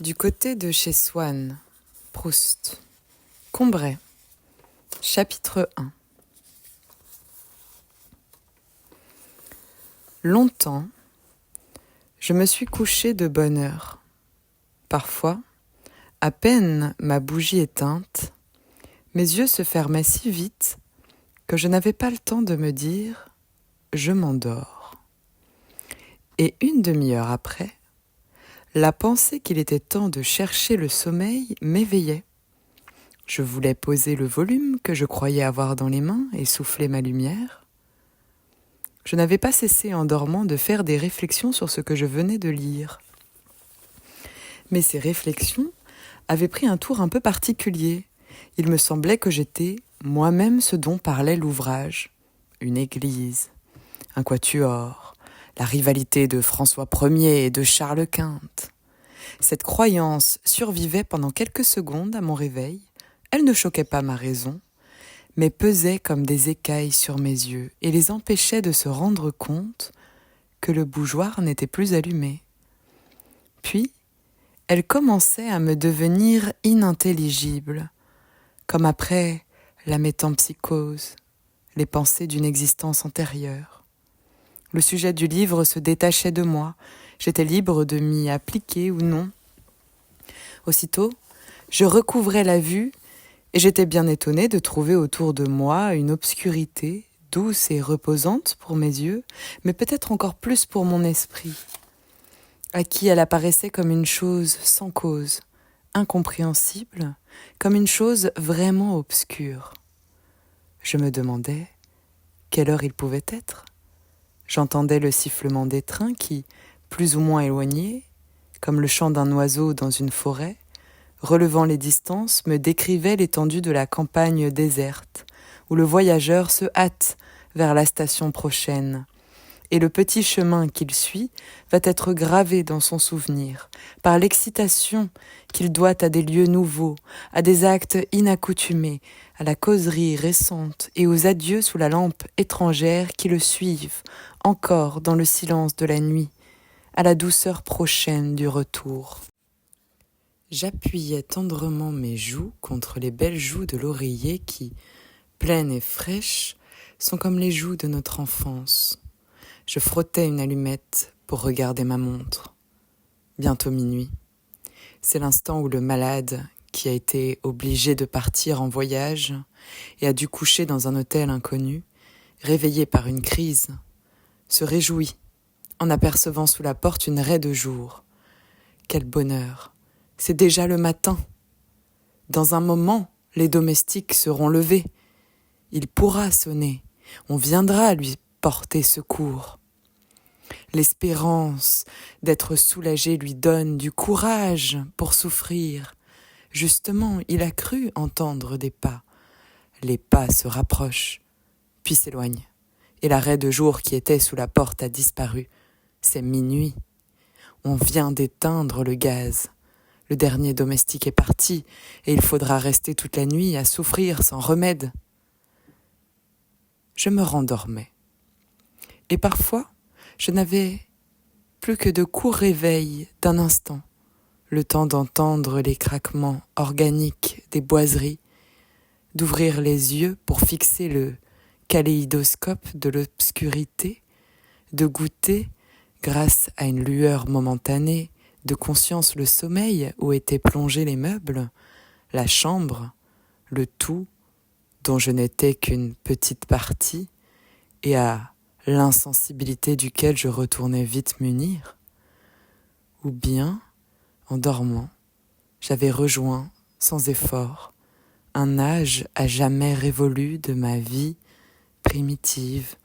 Du côté de chez Swann, Proust, Combray, chapitre 1. Longtemps, je me suis couché de bonne heure. Parfois, à peine ma bougie éteinte, mes yeux se fermaient si vite que je n'avais pas le temps de me dire « je m'endors ». Et une demi-heure après, la pensée qu'il était temps de chercher le sommeil m'éveillait. Je voulais poser le volume que je croyais avoir dans les mains et souffler ma lumière. Je n'avais pas cessé en dormant de faire des réflexions sur ce que je venais de lire. Mais ces réflexions avaient pris un tour un peu particulier. Il me semblait que j'étais moi-même ce dont parlait l'ouvrage. Une église, un quatuor, la rivalité de François Ier et de Charles Quint. Cette croyance survivait pendant quelques secondes à mon réveil. Elle ne choquait pas ma raison, mais pesait comme des écailles sur mes yeux et les empêchait de se rendre compte que le bougeoir n'était plus allumé. Puis, elle commençait à me devenir inintelligible, comme après la métempsychose, les pensées d'une existence antérieure. Le sujet du livre se détachait de moi, j'étais libre de m'y appliquer ou non. Aussitôt, je recouvrais la vue et j'étais bien étonnée de trouver autour de moi une obscurité douce et reposante pour mes yeux, mais peut-être encore plus pour mon esprit, à qui elle apparaissait comme une chose sans cause, incompréhensible, comme une chose vraiment obscure. Je me demandais quelle heure il pouvait être. J'entendais le sifflement des trains qui, plus ou moins éloignés, comme le chant d'un oiseau dans une forêt, relevant les distances, me décrivait l'étendue de la campagne déserte, où le voyageur se hâte vers la station prochaine, et le petit chemin qu'il suit va être gravé dans son souvenir, par l'excitation qu'il doit à des lieux nouveaux, à des actes inaccoutumés, à la causerie récente et aux adieux sous la lampe étrangère qui le suivent, encore dans le silence de la nuit, à la douceur prochaine du retour. J'appuyais tendrement mes joues contre les belles joues de l'oreiller qui, pleines et fraîches, sont comme les joues de notre enfance. Je frottais une allumette pour regarder ma montre. Bientôt minuit. C'est l'instant où le malade, qui a été obligé de partir en voyage et a dû coucher dans un hôtel inconnu, réveillé par une crise, se réjouit en apercevant sous la porte une raie de jour. Quel bonheur! C'est déjà le matin. Dans un moment, les domestiques seront levés. Il pourra sonner. On viendra lui porter secours. L'espérance d'être soulagé lui donne du courage pour souffrir. Justement, il a cru entendre des pas. Les pas se rapprochent, puis s'éloignent. Et la raie de jour qui était sous la porte a disparu. C'est minuit. On vient d'éteindre le gaz. Le dernier domestique est parti, et il faudra rester toute la nuit à souffrir sans remède. Je me rendormais. Et parfois, je n'avais plus que de courts réveils d'un instant, le temps d'entendre les craquements organiques des boiseries, d'ouvrir les yeux pour fixer le kaléidoscope de l'obscurité, de goûter, grâce à une lueur momentanée, de conscience le sommeil où étaient plongés les meubles, la chambre, le tout dont je n'étais qu'une petite partie et à l'insensibilité duquel je retournais vite m'unir. Ou bien, en dormant, j'avais rejoint, sans effort, un âge à jamais révolu de ma vie primitive,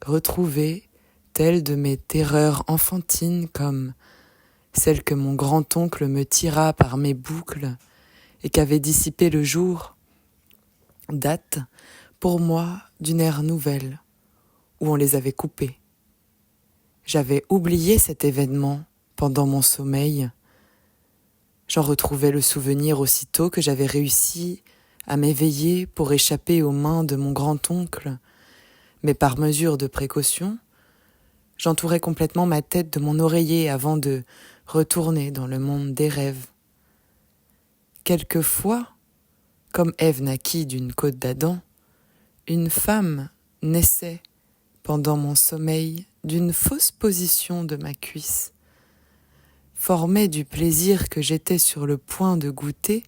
retrouvé telle de mes terreurs enfantines comme celle que mon grand-oncle me tira par mes boucles et qu'avait dissipé le jour, date, pour moi, d'une ère nouvelle, où on les avait coupées. J'avais oublié cet événement pendant mon sommeil. J'en retrouvais le souvenir aussitôt que j'avais réussi à m'éveiller pour échapper aux mains de mon grand-oncle, mais par mesure de précaution, j'entourais complètement ma tête de mon oreiller avant de retourner dans le monde des rêves. Quelquefois, comme Ève naquit d'une côte d'Adam, une femme naissait pendant mon sommeil d'une fausse position de ma cuisse. Formée du plaisir que j'étais sur le point de goûter,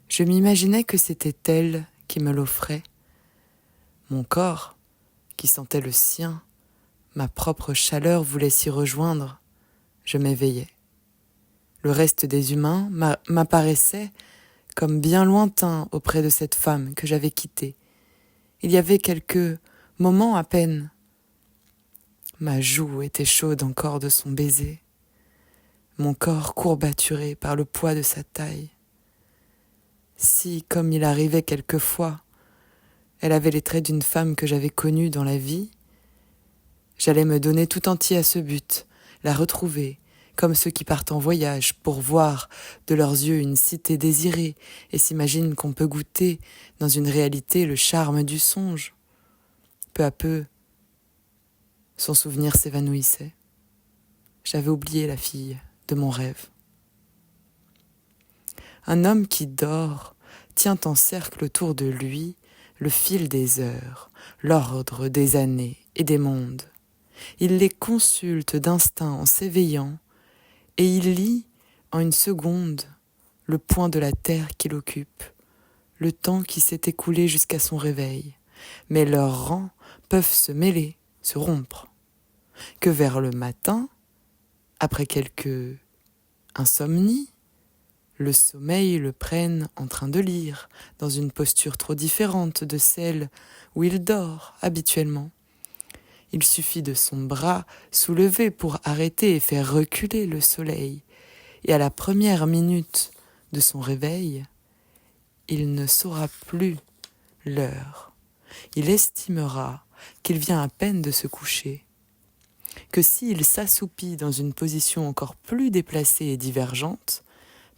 je m'imaginais que c'était elle qui me l'offrait. Mon corps, qui sentait le sien, ma propre chaleur voulait s'y rejoindre. Je m'éveillais. Le reste des humains m'apparaissait comme bien lointain auprès de cette femme que j'avais quittée. Il y avait quelques moments à peine. Ma joue était chaude encore de son baiser, mon corps courbaturé par le poids de sa taille. Si, comme il arrivait quelquefois, elle avait les traits d'une femme que j'avais connue dans la vie, j'allais me donner tout entier à ce but, la retrouver, comme ceux qui partent en voyage pour voir de leurs yeux une cité désirée et s'imaginent qu'on peut goûter dans une réalité le charme du songe. Peu à peu, son souvenir s'évanouissait. J'avais oublié la fille de mon rêve. Un homme qui dort tient en cercle autour de lui le fil des heures, l'ordre des années et des mondes. Il les consulte d'instinct en s'éveillant et il lit en une seconde le point de la terre qu'il occupe, le temps qui s'est écoulé jusqu'à son réveil. Mais leurs rangs peuvent se mêler, se rompre, que vers le matin, après quelque insomnie, le sommeil le prenne en train de lire, dans une posture trop différente de celle où il dort habituellement. Il suffit de son bras soulevé pour arrêter et faire reculer le soleil, et à la première minute de son réveil, il ne saura plus l'heure. Il estimera qu'il vient à peine de se coucher, que s'il s'assoupit dans une position encore plus déplacée et divergente,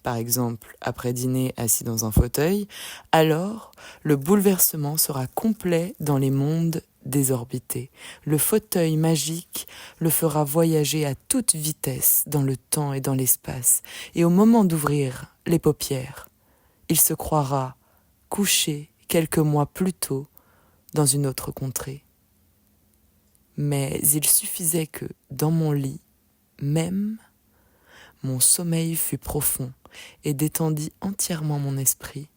par exemple après dîner assis dans un fauteuil, alors le bouleversement sera complet dans les mondes désorbités. Le fauteuil magique le fera voyager à toute vitesse dans le temps et dans l'espace, et au moment d'ouvrir les paupières, il se croira couché quelques mois plus tôt dans une autre contrée. Mais il suffisait que, dans mon lit même, mon sommeil fut profond et détendit entièrement mon esprit.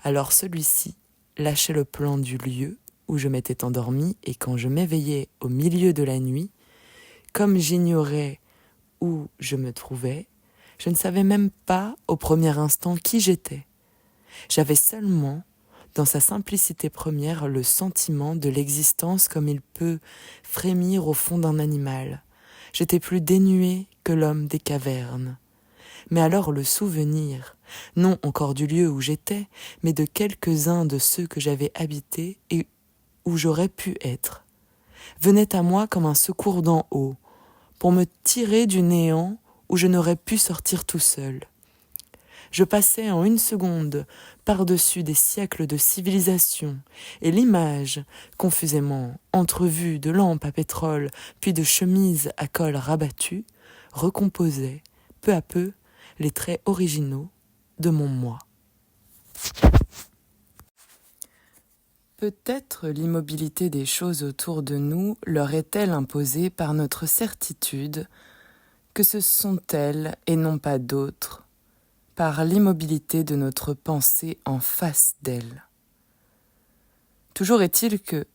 Alors celui-ci lâchait le plan du lieu où je m'étais endormi, et quand je m'éveillais au milieu de la nuit, comme j'ignorais où je me trouvais, je ne savais même pas au premier instant qui j'étais. J'avais seulement, dans sa simplicité première, le sentiment de l'existence comme il peut frémir au fond d'un animal. J'étais plus dénué que l'homme des cavernes. Mais alors le souvenir, non encore du lieu où j'étais, mais de quelques-uns de ceux que j'avais habités et où j'aurais pu être, venait à moi comme un secours d'en haut, pour me tirer du néant où je n'aurais pu sortir tout seul. Je passais en une seconde par-dessus des siècles de civilisation, et l'image, confusément entrevue de lampes à pétrole, puis de chemises à col rabattu, recomposait, peu à peu, les traits originaux de mon moi. Peut-être l'immobilité des choses autour de nous leur est-elle imposée par notre certitude que ce sont elles et non pas d'autres, par l'immobilité de notre pensée en face d'elles. Toujours est-il que,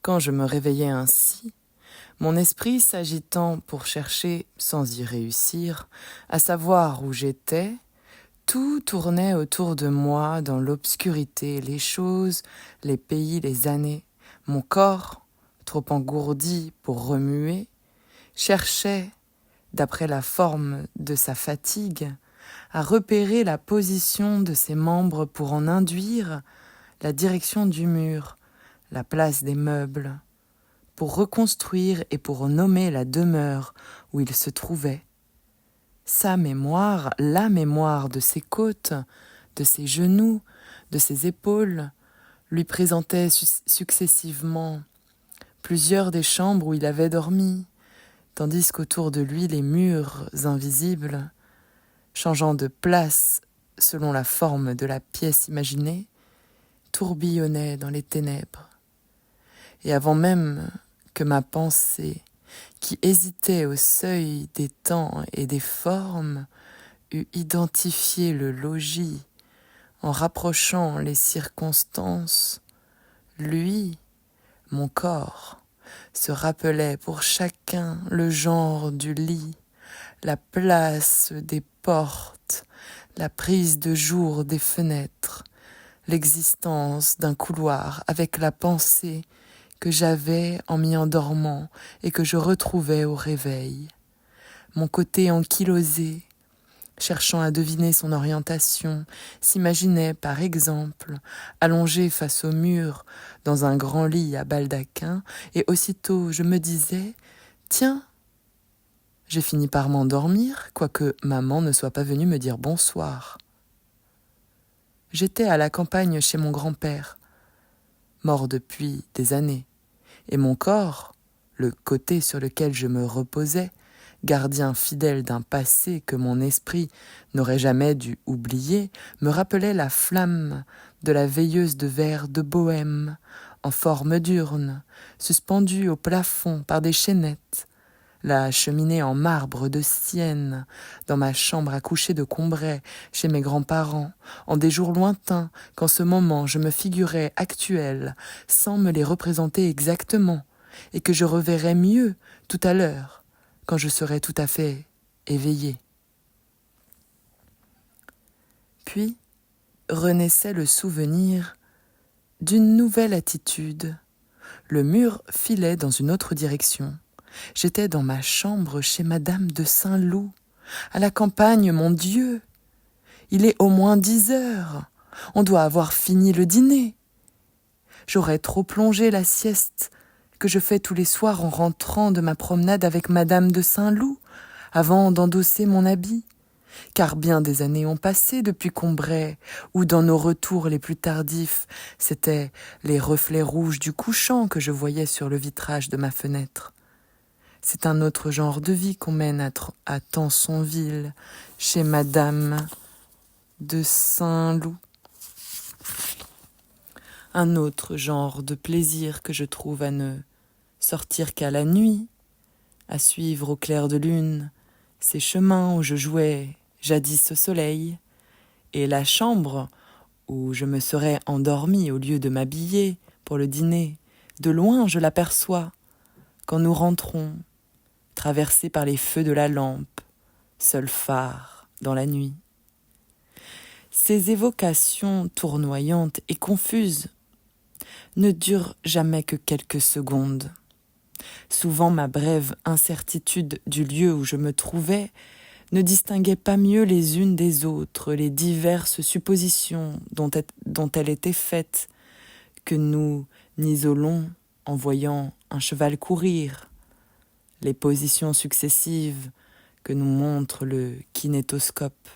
quand je me réveillais ainsi, mon esprit s'agitant pour chercher, sans y réussir, à savoir où j'étais, tout tournait autour de moi dans l'obscurité, les choses, les pays, les années. Mon corps, trop engourdi pour remuer, cherchait, d'après la forme de sa fatigue, à repérer la position de ses membres pour en induire la direction du mur, la place des meubles, pour reconstruire et pour nommer la demeure où il se trouvait. Sa mémoire, la mémoire de ses côtes, de ses genoux, de ses épaules, lui présentait successivement plusieurs des chambres où il avait dormi, tandis qu'autour de lui les murs invisibles, changeant de place selon la forme de la pièce imaginée, tourbillonnaient dans les ténèbres. Et avant même que ma pensée, qui hésitait au seuil des temps et des formes, eût identifié le logis en rapprochant les circonstances, lui, mon corps, se rappelait pour chacun le genre du lit, la place des portes, la prise de jour des fenêtres, l'existence d'un couloir avec la pensée que j'avais en m'y endormant et que je retrouvais au réveil. Mon côté ankylosé, cherchant à deviner son orientation, s'imaginait, par exemple, allongé face au mur dans un grand lit à baldaquin, et aussitôt je me disais « Tiens, j'ai fini par m'endormir, quoique maman ne soit pas venue me dire bonsoir. » J'étais à la campagne chez mon grand-père, mort depuis des années, et mon corps, le côté sur lequel je me reposais, gardien fidèle d'un passé que mon esprit n'aurait jamais dû oublier, me rappelait la flamme de la veilleuse de verre de Bohême, en forme d'urne, suspendue au plafond par des chaînettes, la cheminée en marbre de Sienne, dans ma chambre à coucher de Combray, chez mes grands-parents, en des jours lointains, qu'en ce moment je me figurais actuels, sans me les représenter exactement, et que je reverrai mieux tout à l'heure, quand je serai tout à fait éveillé. Puis renaissait le souvenir d'une nouvelle attitude. Le mur filait dans une autre direction. J'étais dans ma chambre chez Madame de Saint-Loup, à la campagne, mon Dieu. Il est au moins 10 heures. On doit avoir fini le dîner. J'aurais trop plongé la sieste que je fais tous les soirs en rentrant de ma promenade avec Madame de Saint-Loup, avant d'endosser mon habit, car bien des années ont passé depuis Combray, où dans nos retours les plus tardifs, c'étaient les reflets rouges du couchant que je voyais sur le vitrage de ma fenêtre. C'est un autre genre de vie qu'on mène à Tansonville, chez Madame de Saint-Loup. Un autre genre de plaisir que je trouve à ne sortir qu'à la nuit, à suivre au clair de lune ces chemins où je jouais jadis au soleil, et la chambre où je me serais endormie au lieu de m'habiller pour le dîner. De loin je l'aperçois, quand nous rentrons, traversés par les feux de la lampe, seul phare dans la nuit. Ces évocations tournoyantes et confuses ne durent jamais que quelques secondes. Souvent ma brève incertitude du lieu où je me trouvais ne distinguait pas mieux les unes des autres les diverses suppositions dont elle était faite, que nous n'isolons en voyant un cheval courir, les positions successives que nous montre le kinétoscope.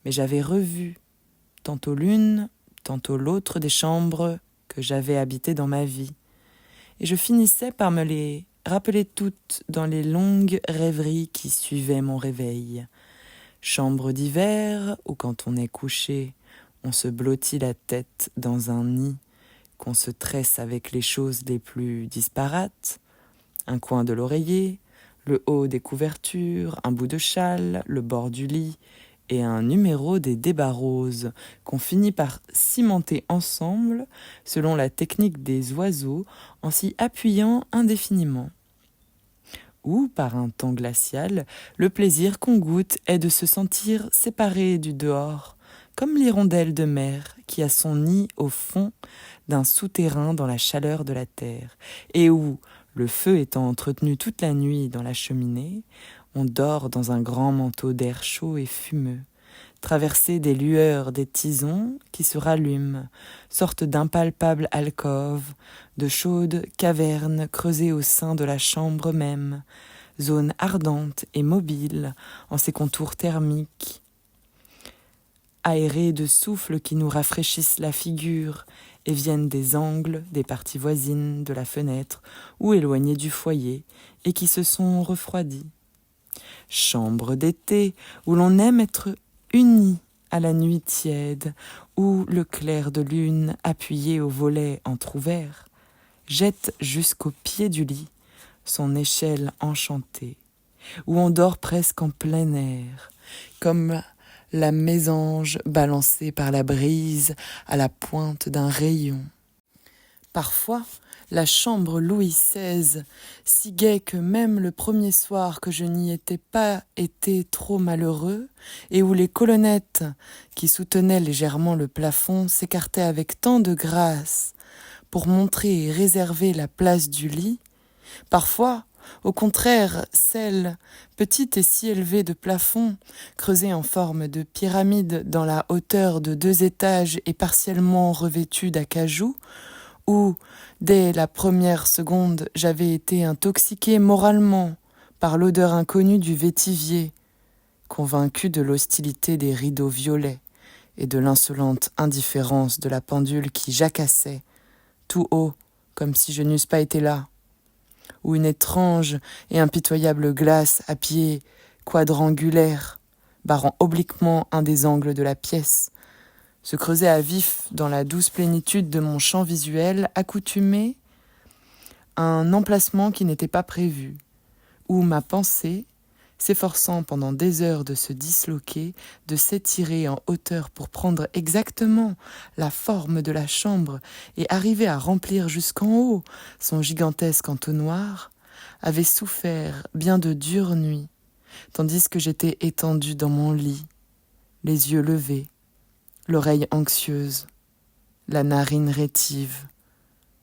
Mais j'avais revu tantôt l'une, tantôt l'autre des chambres que j'avais habitées dans ma vie, et je finissais par me les rappeler toutes dans les longues rêveries qui suivaient mon réveil. Chambre d'hiver, où quand on est couché, on se blottit la tête dans un nid, qu'on se tresse avec les choses les plus disparates, un coin de l'oreiller, le haut des couvertures, un bout de châle, le bord du lit, et un numéro des débats roses qu'on finit par cimenter ensemble selon la technique des oiseaux en s'y appuyant indéfiniment. Ou, par un temps glacial, le plaisir qu'on goûte est de se sentir séparé du dehors, comme l'hirondelle de mer qui a son nid au fond d'un souterrain dans la chaleur de la terre, et où, le feu étant entretenu toute la nuit dans la cheminée, on dort dans un grand manteau d'air chaud et fumeux, traversé des lueurs des tisons qui se rallument, sorte d'impalpables alcôves, de chaudes cavernes creusées au sein de la chambre même, zone ardente et mobile en ses contours thermiques. aérés de souffles qui nous rafraîchissent la figure et viennent des angles, des parties voisines de la fenêtre ou éloignées du foyer et qui se sont refroidis. Chambre d'été où l'on aime être uni à la nuit tiède, où le clair de lune, appuyé au volet entr'ouvert, jette jusqu'au pied du lit son échelle enchantée, où on dort presque en plein air, comme la mésange balancée par la brise à la pointe d'un rayon. Parfois, la chambre Louis XVI, si gaie que même le premier soir que je n'y étais pas été trop malheureux, et où les colonnettes qui soutenaient légèrement le plafond s'écartaient avec tant de grâce pour montrer et réserver la place du lit, parfois, au contraire, celle, petite et si élevée de plafond, creusée en forme de pyramide dans la hauteur de 2 étages et partiellement revêtue d'acajou, où, dès la première seconde, j'avais été intoxiqué moralement par l'odeur inconnue du vétivier, convaincu de l'hostilité des rideaux violets et de l'insolente indifférence de la pendule qui jacassait, tout haut, comme si je n'eusse pas été là, ou une étrange et impitoyable glace à pieds quadrangulaires, barrant obliquement un des angles de la pièce, se creusait à vif dans la douce plénitude de mon champ visuel accoutumé à un emplacement qui n'était pas prévu, où ma pensée, s'efforçant pendant des heures de se disloquer, de s'étirer en hauteur pour prendre exactement la forme de la chambre et arriver à remplir jusqu'en haut son gigantesque entonnoir, avait souffert bien de dures nuits, tandis que j'étais étendu dans mon lit, les yeux levés, l'oreille anxieuse, la narine rétive,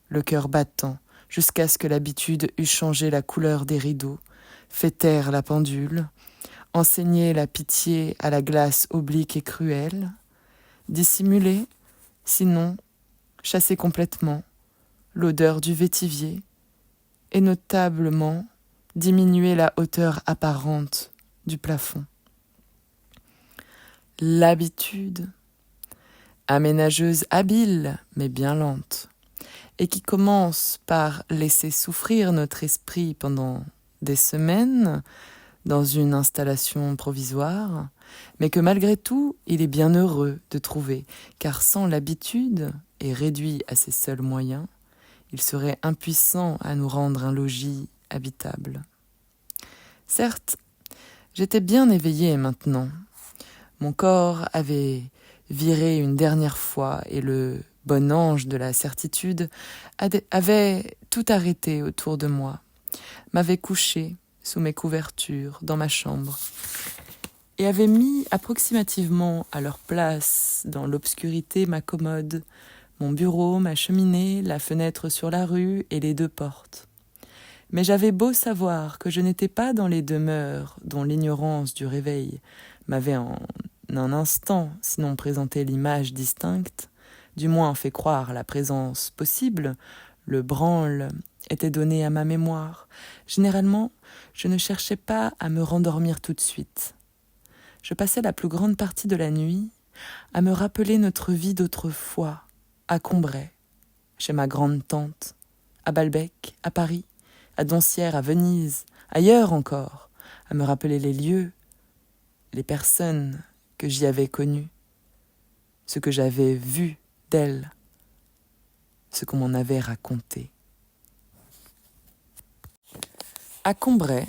le cœur battant, jusqu'à ce que l'habitude eût changé la couleur des rideaux, fait taire la pendule, enseigné la pitié à la glace oblique et cruelle, dissimulé, sinon chassé complètement, l'odeur du vétivier, et notablement diminué la hauteur apparente du plafond. L'habitude, aménageuse habile mais bien lente, et qui commence par laisser souffrir notre esprit pendant des semaines dans une installation provisoire, mais que malgré tout, il est bien heureux de trouver, car sans l'habitude, et réduit à ses seuls moyens, il serait impuissant à nous rendre un logis habitable. Certes, j'étais bien éveillé maintenant. Mon corps avait viré une dernière fois et le bon ange de la certitude avait tout arrêté autour de moi, m'avait couché sous mes couvertures dans ma chambre et avait mis approximativement à leur place dans l'obscurité ma commode, mon bureau, ma cheminée, la fenêtre sur la rue et les 2 portes. Mais j'avais beau savoir que je n'étais pas dans les demeures dont l'ignorance du réveil m'avait en un instant, sinon présenté l'image distincte, du moins fait croire la présence possible, le branle était donné à ma mémoire. Généralement, je ne cherchais pas à me rendormir tout de suite. Je passais la plus grande partie de la nuit à me rappeler notre vie d'autrefois, à Combray, chez ma grande-tante, à Balbec, à Paris, à Doncières, à Venise, ailleurs encore, à me rappeler les lieux, les personnes que j'y avais connues, ce que j'avais vu d'elles, ce qu'on m'en avait raconté. À Combray,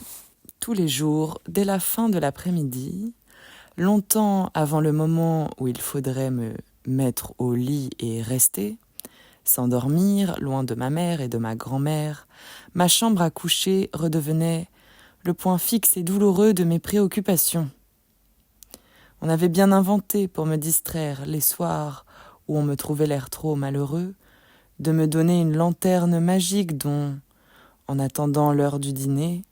tous les jours, dès la fin de l'après-midi, longtemps avant le moment où il faudrait me mettre au lit et rester, s'endormir, loin de ma mère et de ma grand-mère, ma chambre à coucher redevenait le point fixe et douloureux de mes préoccupations. On avait bien inventé pour me distraire les soirs où on me trouvait l'air trop malheureux, de me donner une lanterne magique dont, en attendant l'heure du dîner,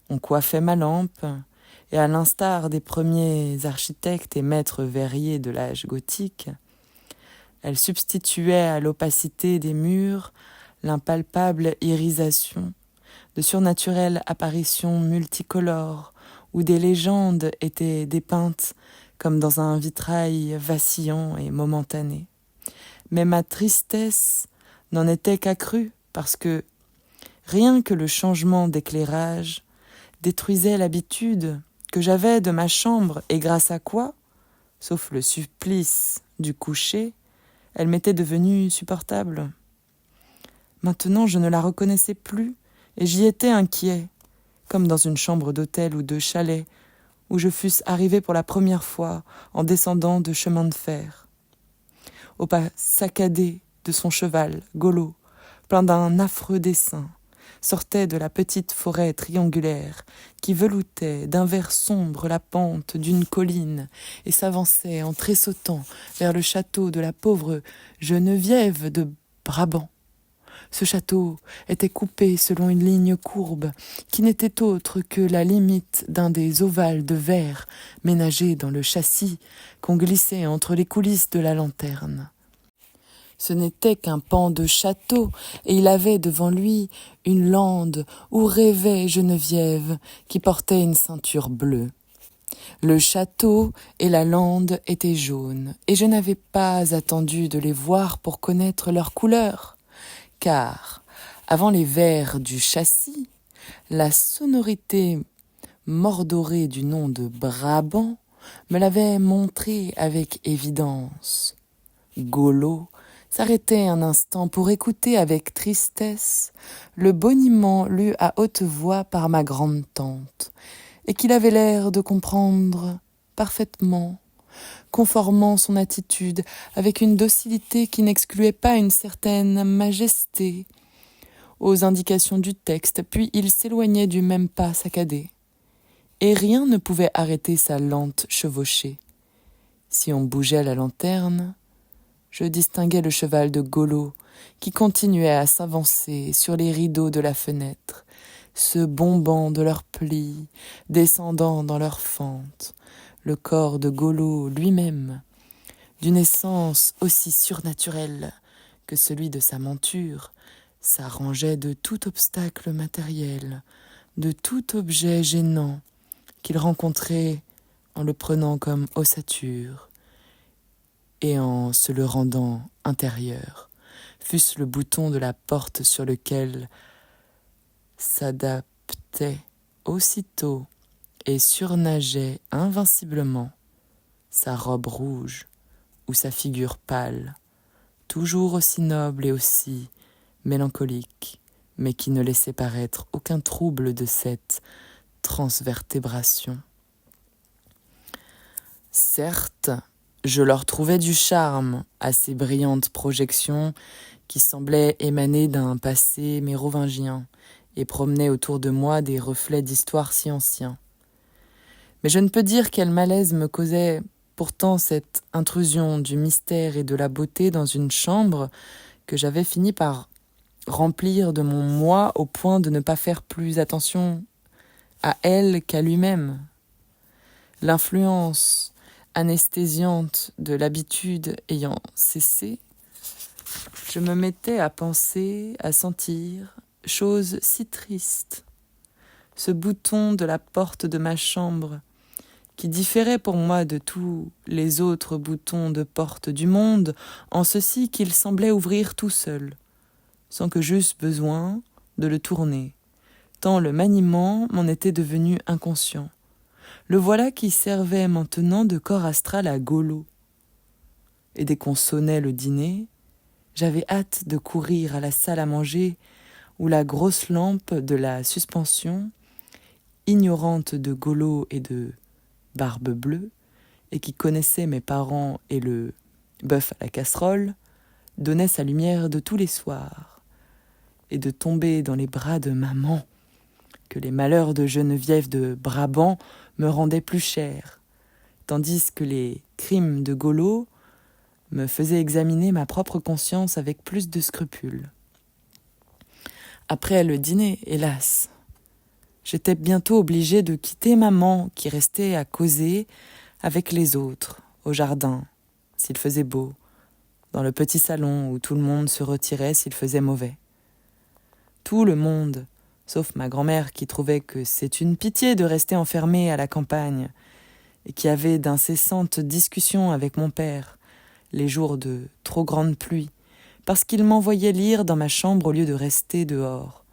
on coiffait ma lampe, et à l'instar des premiers architectes et maîtres verriers de l'âge gothique, elle substituait à l'opacité des murs l'impalpable irisation de surnaturelles apparitions multicolores où des légendes étaient dépeintes comme dans un vitrail vacillant et momentané. Mais ma tristesse n'en était qu'accrue parce que rien que le changement d'éclairage détruisait l'habitude que j'avais de ma chambre et grâce à quoi, sauf le supplice du coucher, elle m'était devenue supportable. Maintenant, je ne la reconnaissais plus et j'y étais inquiet, comme dans une chambre d'hôtel ou de chalet où je fusse arrivé pour la première fois en descendant de chemin de fer. Au pas saccadé de son cheval, Golo, plein d'un affreux dessin, sortait de la petite forêt triangulaire qui veloutait d'un vert sombre la pente d'une colline et s'avançait en tressautant vers le château de la pauvre Geneviève de Brabant. Ce château était coupé selon une ligne courbe qui n'était autre que la limite d'un des ovales de verre ménagés dans le châssis qu'on glissait entre les coulisses de la lanterne. Ce n'était qu'un pan de château, et il avait devant lui une lande où rêvait Geneviève, qui portait une ceinture bleue. Le château et la lande étaient jaunes, et je n'avais pas attendu de les voir pour connaître leur couleur, car, avant les vers du châssis, la sonorité mordorée du nom de Brabant me l'avait montré avec évidence. Golo s'arrêtait un instant pour écouter avec tristesse le boniment lu à haute voix par ma grande-tante, et qu'il avait l'air de comprendre parfaitement, conformant son attitude avec une docilité qui n'excluait pas une certaine majesté aux indications du texte, puis il s'éloignait du même pas saccadé, et rien ne pouvait arrêter sa lente chevauchée. Si on bougeait la lanterne, je distinguais le cheval de Golo qui continuait à s'avancer sur les rideaux de la fenêtre, se bombant de leurs plis, descendant dans leurs fentes. Le corps de Golo lui-même, d'une essence aussi surnaturelle que celui de sa monture, s'arrangeait de tout obstacle matériel, de tout objet gênant qu'il rencontrait en le prenant comme ossature et en se le rendant intérieur, fût-ce le bouton de la porte sur lequel s'adaptait aussitôt et surnageait invinciblement sa robe rouge ou sa figure pâle, toujours aussi noble et aussi mélancolique, mais qui ne laissait paraître aucun trouble de cette transvertébration. Certes, je leur trouvais du charme à ces brillantes projections qui semblaient émaner d'un passé mérovingien et promenaient autour de moi des reflets d'histoire si anciens. Mais je ne peux dire quel malaise me causait pourtant cette intrusion du mystère et de la beauté dans une chambre que j'avais fini par remplir de mon moi au point de ne pas faire plus attention à elle qu'à lui-même. L'influence anesthésiante de l'habitude ayant cessé, je me mettais à penser, à sentir, chose si triste. Ce bouton de la porte de ma chambre, qui différait pour moi de tous les autres boutons de porte du monde, en ceci qu'il semblait ouvrir tout seul, sans que j'eusse besoin de le tourner, tant le maniement m'en était devenu inconscient. Le voilà qui servait maintenant de corps astral à Golo. Et dès qu'on sonnait le dîner, j'avais hâte de courir à la salle à manger où la grosse lampe de la suspension, ignorante de Golo et de Barbe Bleue, et qui connaissait mes parents et le bœuf à la casserole, donnait sa lumière de tous les soirs, et de tomber dans les bras de maman, que les malheurs de Geneviève de Brabant me rendaient plus cher, tandis que les crimes de Golo me faisaient examiner ma propre conscience avec plus de scrupules. Après le dîner, hélas, j'étais bientôt obligée de quitter maman qui restait à causer avec les autres, au jardin, s'il faisait beau, dans le petit salon où tout le monde se retirait s'il faisait mauvais. Tout le monde sauf ma grand-mère qui trouvait que c'est une pitié de rester enfermée à la campagne, et qui avait d'incessantes discussions avec mon père, les jours de trop grande pluie, parce qu'il m'envoyait lire dans ma chambre au lieu de rester dehors.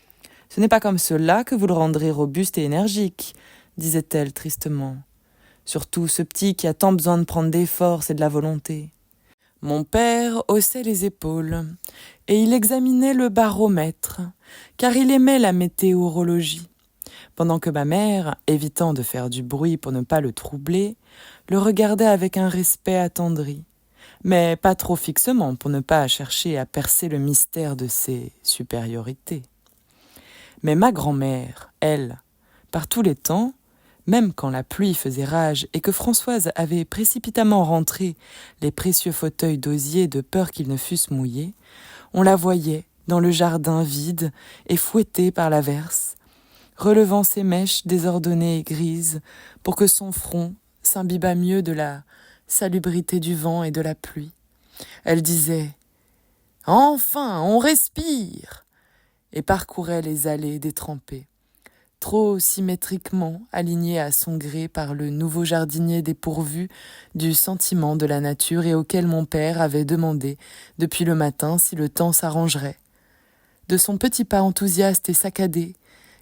« Ce n'est pas comme cela que vous le rendrez robuste et énergique, » disait-elle tristement. « Surtout ce petit qui a tant besoin de prendre des forces et de la volonté. » Mon père haussait les épaules, et il examinait le baromètre, car il aimait la météorologie, pendant que ma mère, évitant de faire du bruit pour ne pas le troubler, le regardait avec un respect attendri, mais pas trop fixement pour ne pas chercher à percer le mystère de ses supériorités. Mais ma grand-mère, elle, par tous les temps, même quand la pluie faisait rage et que Françoise avait précipitamment rentré les précieux fauteuils d'osier de peur qu'ils ne fussent mouillés, on la voyait dans le jardin vide et fouettée par l'averse, relevant ses mèches désordonnées et grises pour que son front s'imbibât mieux de la salubrité du vent et de la pluie. Elle disait « Enfin, on respire !» et parcourait les allées détrempées, trop symétriquement alignées à son gré par le nouveau jardinier dépourvu du sentiment de la nature et auquel mon père avait demandé depuis le matin si le temps s'arrangerait. De son petit pas enthousiaste et saccadé,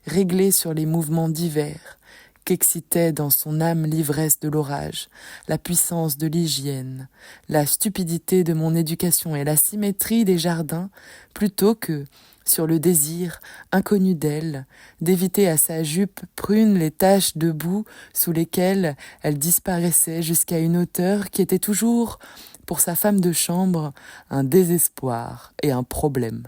réglé sur les mouvements divers, qu'excitait dans son âme l'ivresse de l'orage, la puissance de l'hygiène, la stupidité de mon éducation et la symétrie des jardins, plutôt que, sur le désir, inconnu d'elle, d'éviter à sa jupe prune les taches de boue sous lesquelles elle disparaissait jusqu'à une hauteur qui était toujours, pour sa femme de chambre, un désespoir et un problème.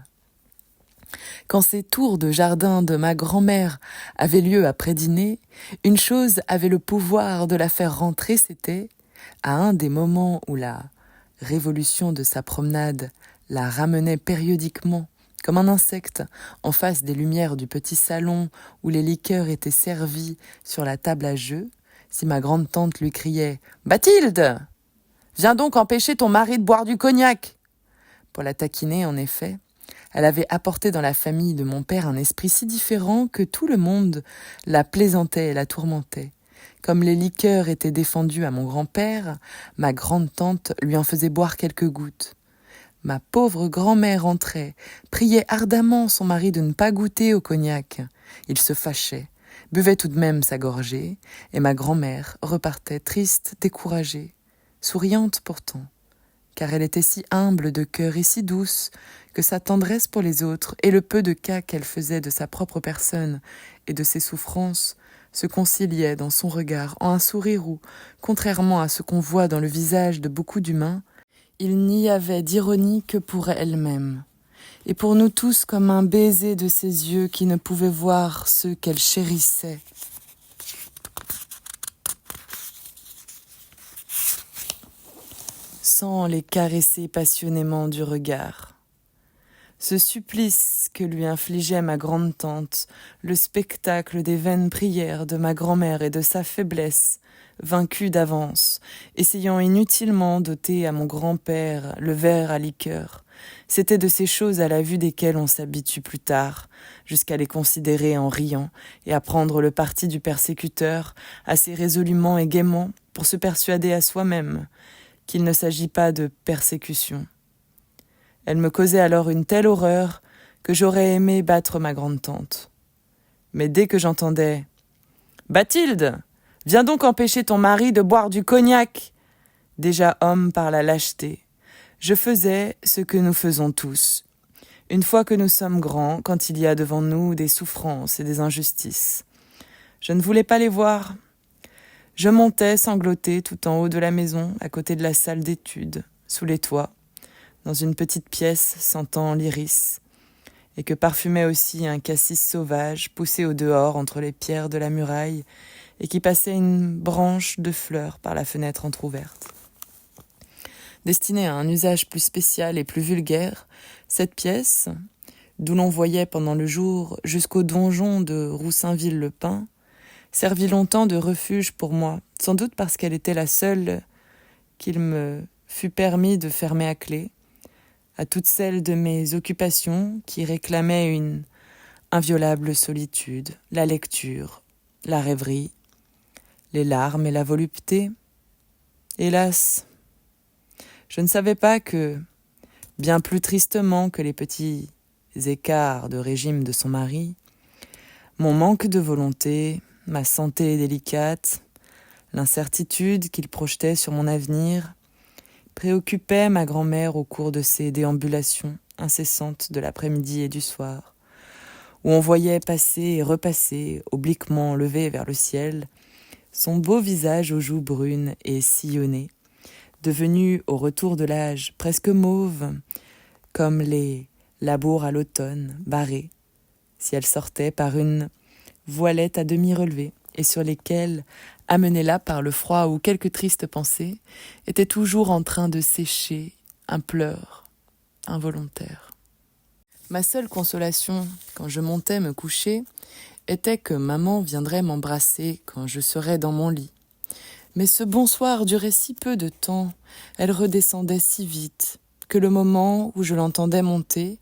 Quand ces tours de jardin de ma grand-mère avaient lieu après dîner, une chose avait le pouvoir de la faire rentrer, c'était, à un des moments où la révolution de sa promenade la ramenait périodiquement, comme un insecte, en face des lumières du petit salon où les liqueurs étaient servies sur la table à jeu, si ma grande-tante lui criait « Bathilde, viens donc empêcher ton mari de boire du cognac !» Pour la taquiner, en effet, elle avait apporté dans la famille de mon père un esprit si différent que tout le monde la plaisantait et la tourmentait. Comme les liqueurs étaient défendues à mon grand-père, ma grande-tante lui en faisait boire quelques gouttes. Ma pauvre grand-mère entrait, priait ardemment son mari de ne pas goûter au cognac. Il se fâchait, buvait tout de même sa gorgée, et ma grand-mère repartait triste, découragée, souriante pourtant, car elle était si humble de cœur et si douce que sa tendresse pour les autres et le peu de cas qu'elle faisait de sa propre personne et de ses souffrances se conciliaient dans son regard en un sourire où, contrairement à ce qu'on voit dans le visage de beaucoup d'humains, il n'y avait d'ironie que pour elle-même, et pour nous tous comme un baiser de ses yeux qui ne pouvaient voir ceux qu'elle chérissait. Sans les caresser passionnément du regard. Ce supplice que lui infligeait ma grande-tante, le spectacle des vaines prières de ma grand-mère et de sa faiblesse, vaincue d'avance, essayant inutilement d'ôter à mon grand-père le verre à liqueur, c'était de ces choses à la vue desquelles on s'habitue plus tard, jusqu'à les considérer en riant et à prendre le parti du persécuteur assez résolument et gaiement pour se persuader à soi-même qu'il ne s'agit pas de persécution. Elle me causait alors une telle horreur que j'aurais aimé battre ma grande-tante. Mais dès que j'entendais « Bathilde, viens donc empêcher ton mari de boire du cognac !» déjà homme par la lâcheté, je faisais ce que nous faisons tous, une fois que nous sommes grands, quand il y a devant nous des souffrances et des injustices. Je ne voulais pas les voir. Je montais sangloté tout en haut de la maison, à côté de la salle d'études, sous les toits, dans une petite pièce sentant l'iris, et que parfumait aussi un cassis sauvage poussé au dehors entre les pierres de la muraille et qui passait une branche de fleurs par la fenêtre entr'ouverte. Destinée à un usage plus spécial et plus vulgaire, cette pièce, d'où l'on voyait pendant le jour jusqu'au donjon de Roussainville-le-Pin, servit longtemps de refuge pour moi, sans doute parce qu'elle était la seule qu'il me fut permis de fermer à clé, à toutes celles de mes occupations qui réclamaient une inviolable solitude, la lecture, la rêverie, les larmes et la volupté. Hélas, je ne savais pas que, bien plus tristement que les petits écarts de régime de son mari, mon manque de volonté, ma santé délicate, l'incertitude qu'il projetait sur mon avenir, préoccupaient ma grand-mère au cours de ses déambulations incessantes de l'après-midi et du soir, où on voyait passer et repasser, obliquement levé vers le ciel, son beau visage aux joues brunes et sillonnées, devenu au retour de l'âge presque mauve, comme les labours à l'automne, barrés, si elle sortait par une voilette à demi relevée, et sur lesquelles, amenée là par le froid ou quelques tristes pensées, était toujours en train de sécher un pleur involontaire. Ma seule consolation, quand je montais me coucher, était que maman viendrait m'embrasser quand je serais dans mon lit. Mais ce bonsoir durait si peu de temps, elle redescendait si vite, que le moment où je l'entendais monter,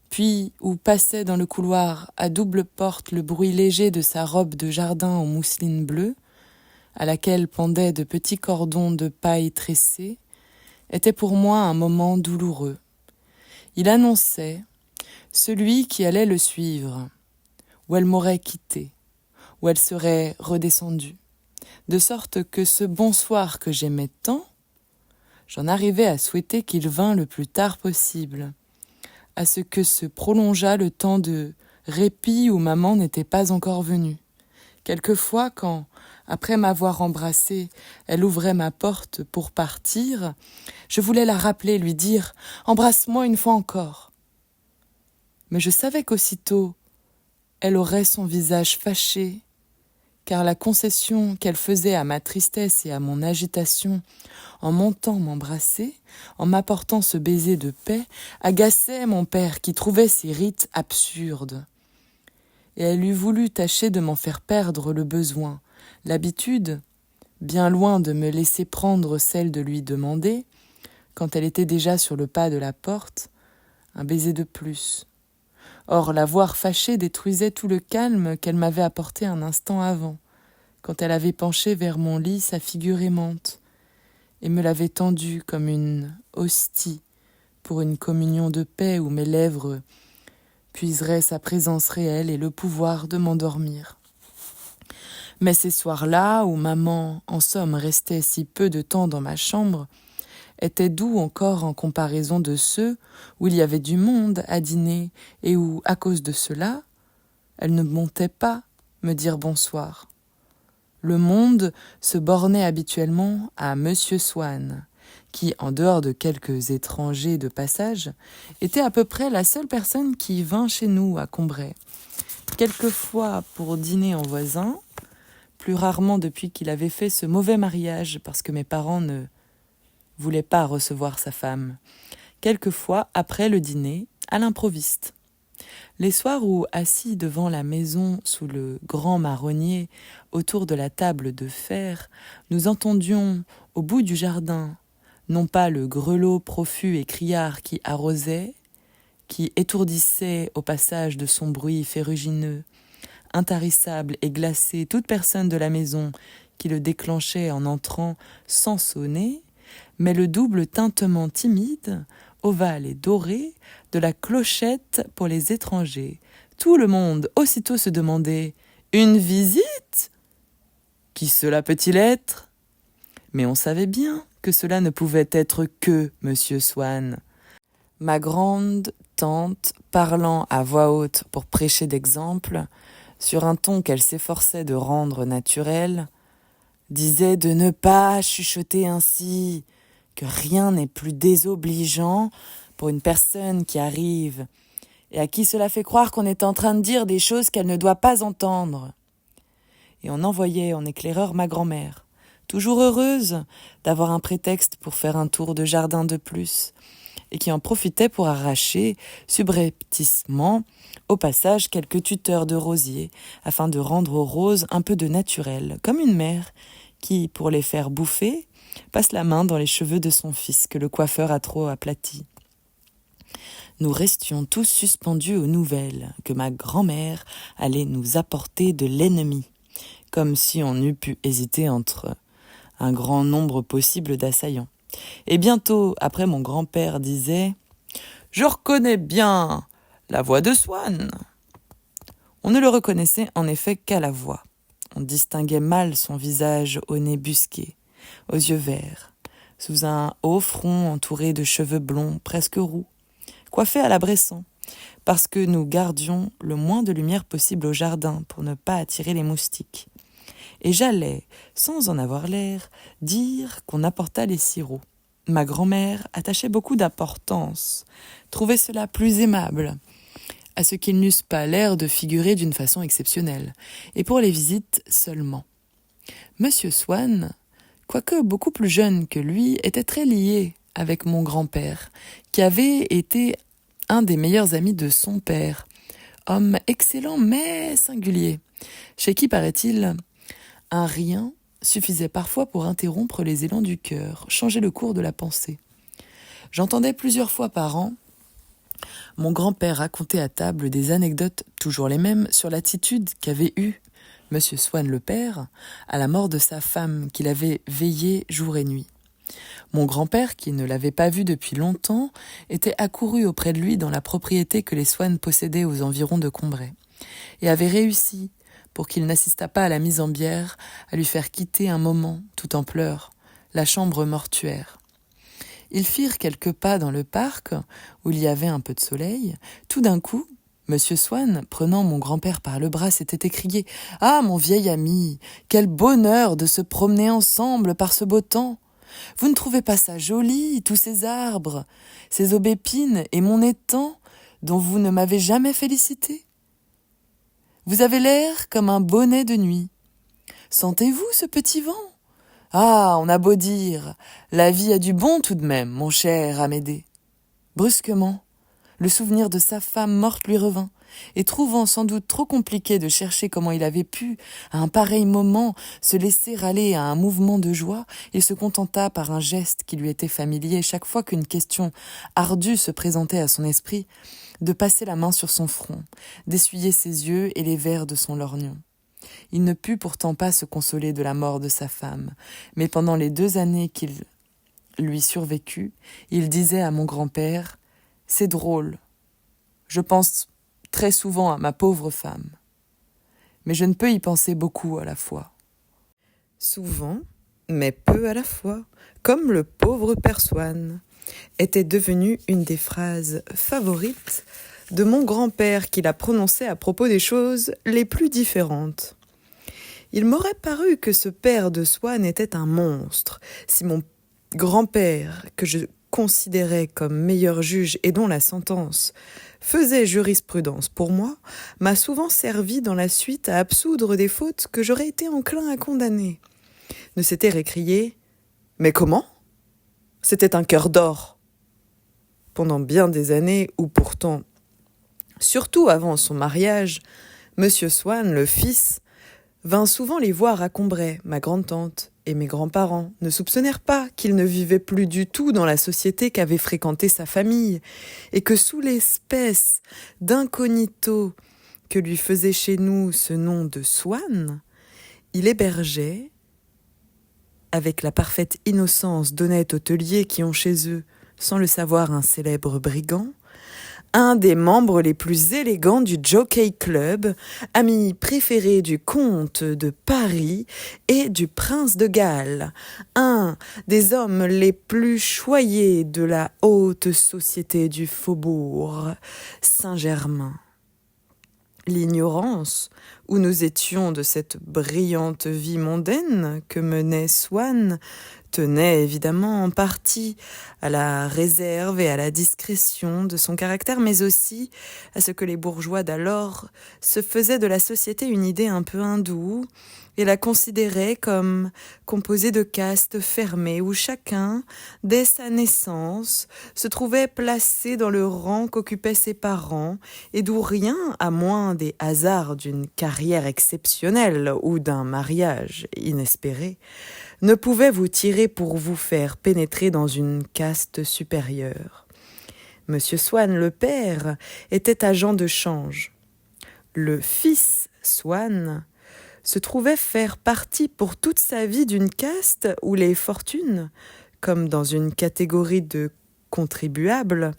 puis où passait dans le couloir à double porte le bruit léger de sa robe de jardin en mousseline bleue, à laquelle pendaient de petits cordons de paille tressés, était pour moi un moment douloureux. Il annonçait celui qui allait le suivre, où elle m'aurait quitté, où elle serait redescendue, de sorte que ce bonsoir que j'aimais tant, j'en arrivais à souhaiter qu'il vînt le plus tard possible, à ce que se prolongeât le temps de répit où maman n'était pas encore venue. Quelquefois, quand, après m'avoir embrassée, elle ouvrait ma porte pour partir, je voulais la rappeler, lui dire « Embrasse-moi une fois encore ». Mais je savais qu'aussitôt, elle aurait son visage fâché, car la concession qu'elle faisait à ma tristesse et à mon agitation en montant m'embrasser, en m'apportant ce baiser de paix, agaçait mon père qui trouvait ces rites absurdes. Et elle eût voulu tâcher de m'en faire perdre le besoin, l'habitude, bien loin de me laisser prendre celle de lui demander, quand elle était déjà sur le pas de la porte, un baiser de plus. Or, la voir fâchée détruisait tout le calme qu'elle m'avait apporté un instant avant, quand elle avait penché vers mon lit sa figure aimante, et me l'avait tendue comme une hostie pour une communion de paix où mes lèvres puiseraient sa présence réelle et le pouvoir de m'endormir. Mais ces soirs-là, où maman, en somme, restait si peu de temps dans ma chambre, étaient doux encore en comparaison de ceux où il y avait du monde à dîner et où, à cause de cela, elle ne montait pas me dire bonsoir. Le monde se bornait habituellement à Monsieur Swann, qui, en dehors de quelques étrangers de passage, était à peu près la seule personne qui vint chez nous à Combray. Quelquefois pour dîner en voisin, plus rarement depuis qu'il avait fait ce mauvais mariage parce que mes parents ne voulaient pas recevoir sa femme. Quelquefois après le dîner, à l'improviste. Les soirs où, assis devant la maison sous le grand marronnier, autour de la table de fer, nous entendions, au bout du jardin, non pas le grelot profus et criard qui arrosait, qui étourdissait au passage de son bruit ferrugineux, intarissable et glacé toute personne de la maison qui le déclenchait en entrant sans sonner, mais le double tintement timide, ovale et doré, de la clochette pour les étrangers. Tout le monde aussitôt se demandait « Une visite ? Qui cela peut-il être ?» Mais on savait bien que cela ne pouvait être que Monsieur Swann. Ma grande tante, parlant à voix haute pour prêcher d'exemple, sur un ton qu'elle s'efforçait de rendre naturel, disait de ne pas chuchoter ainsi, que rien n'est plus désobligeant pour une personne qui arrive et à qui cela fait croire qu'on est en train de dire des choses qu'elle ne doit pas entendre. Et on envoyait en éclaireur ma grand-mère, toujours heureuse d'avoir un prétexte pour faire un tour de jardin de plus, et qui en profitait pour arracher, subrepticement, au passage quelques tuteurs de rosiers, afin de rendre aux roses un peu de naturel, comme une mère qui, pour les faire bouffer, passe la main dans les cheveux de son fils que le coiffeur a trop aplatis. nous restions tous suspendus aux nouvelles que ma grand-mère allait nous apporter de l'ennemi, comme si on eût pu hésiter entre un grand nombre possible d'assaillants. Et bientôt, après, mon grand-père disait « Je reconnais bien la voix de Swann !» On ne le reconnaissait en effet qu'à la voix. On distinguait mal son visage au nez busqué, aux yeux verts, sous un haut front entouré de cheveux blonds presque roux, coiffé à la Bressan, parce que nous gardions le moins de lumière possible au jardin pour ne pas attirer les moustiques. Et j'allais, sans en avoir l'air, dire qu'on apporta les sirops. Ma grand-mère attachait beaucoup d'importance, trouvait cela plus aimable, à ce qu'ils n'eussent pas l'air de figurer d'une façon exceptionnelle, et pour les visites seulement. Monsieur Swann, quoique beaucoup plus jeune que lui, était très lié avec mon grand-père, qui avait été un des meilleurs amis de son père, homme excellent mais singulier, chez qui, paraît-il, un rien suffisait parfois pour interrompre les élans du cœur, changer le cours de la pensée. J'entendais plusieurs fois par an mon grand-père raconter à table des anecdotes, toujours les mêmes, sur l'attitude qu'avait eue Monsieur Swann le père à la mort de sa femme qu'il avait veillée jour et nuit. Mon grand-père, qui ne l'avait pas vu depuis longtemps, était accouru auprès de lui dans la propriété que les Swann possédaient aux environs de Combray, et avait réussi, pour qu'il n'assistât pas à la mise en bière, à lui faire quitter un moment, tout en pleurs, la chambre mortuaire. Ils firent quelques pas dans le parc, où il y avait un peu de soleil. Tout d'un coup, Monsieur Swann, prenant mon grand-père par le bras, s'était écrié « Ah, mon vieil ami, quel bonheur de se promener ensemble par ce beau temps! Vous ne trouvez pas ça joli, tous ces arbres, ces aubépines et mon étang, dont vous ne m'avez jamais félicité? Vous avez l'air comme un bonnet de nuit. Sentez-vous ce petit vent? Ah, on a beau dire, la vie a du bon tout de même, mon cher Amédée. » Brusquement, le souvenir de sa femme morte lui revint, et trouvant sans doute trop compliqué de chercher comment il avait pu, à un pareil moment, se laisser aller à un mouvement de joie, il se contenta par un geste qui lui était familier chaque fois qu'une question ardue se présentait à son esprit, de passer la main sur son front, d'essuyer ses yeux et les verres de son lorgnon. Il ne put pourtant pas se consoler de la mort de sa femme, mais pendant les 2 années qu'il lui survécut, il disait à mon grand-père « C'est drôle, je pense très souvent à ma pauvre femme, mais je ne peux y penser beaucoup à la fois. » Souvent, mais peu à la fois, comme le pauvre père Swann, était devenue une des phrases favorites de mon grand-père qui la prononçait à propos des choses les plus différentes. Il m'aurait paru que ce père de Swann était un monstre, si mon grand-père, que je considérais comme meilleur juge et dont la sentence faisait jurisprudence pour moi, m'a souvent servi dans la suite à absoudre des fautes que j'aurais été enclin à condamner. Ne s'était récrié « Mais comment ? C'était un cœur d'or !» Pendant bien des années où pourtant, surtout avant son mariage, Monsieur Swann, le fils, vint souvent les voir à Combray. Ma grande-tante et mes grands-parents ne soupçonnèrent pas qu'il ne vivait plus du tout dans la société qu'avait fréquentée sa famille, et que sous l'espèce d'incognito que lui faisait chez nous ce nom de Swann, il hébergeait, avec la parfaite innocence d'honnêtes hôteliers qui ont chez eux, sans le savoir, un célèbre brigand, un des membres les plus élégants du Jockey Club, ami préféré du comte de Paris et du prince de Galles, un des hommes les plus choyés de la haute société du faubourg Saint-Germain. L'ignorance où nous étions de cette brillante vie mondaine que menait Swann tenait évidemment en partie à la réserve et à la discrétion de son caractère, mais aussi à ce que les bourgeois d'alors se faisaient de la société une idée un peu hindoue et la considéraient comme composée de castes fermées où chacun, dès sa naissance, se trouvait placé dans le rang qu'occupaient ses parents et d'où rien, à moins des hasards d'une carrière exceptionnelle ou d'un mariage inespéré, ne pouvait vous tirer pour vous faire pénétrer dans une caste supérieure. Monsieur Swann, le père, était agent de change. Le fils Swann se trouvait faire partie pour toute sa vie d'une caste où les fortunes, comme dans une catégorie de contribuables,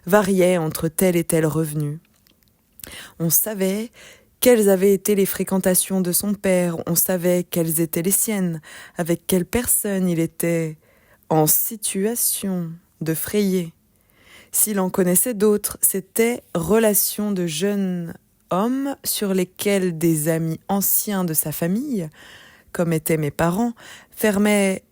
variaient entre tel et tel revenu. On savait quelles avaient été les fréquentations de son père, on savait quelles étaient les siennes, avec quelle personne il était en situation de frayer. S'il en connaissait d'autres, c'était relations de jeunes hommes sur lesquels des amis anciens de sa famille, comme étaient mes parents, fermaient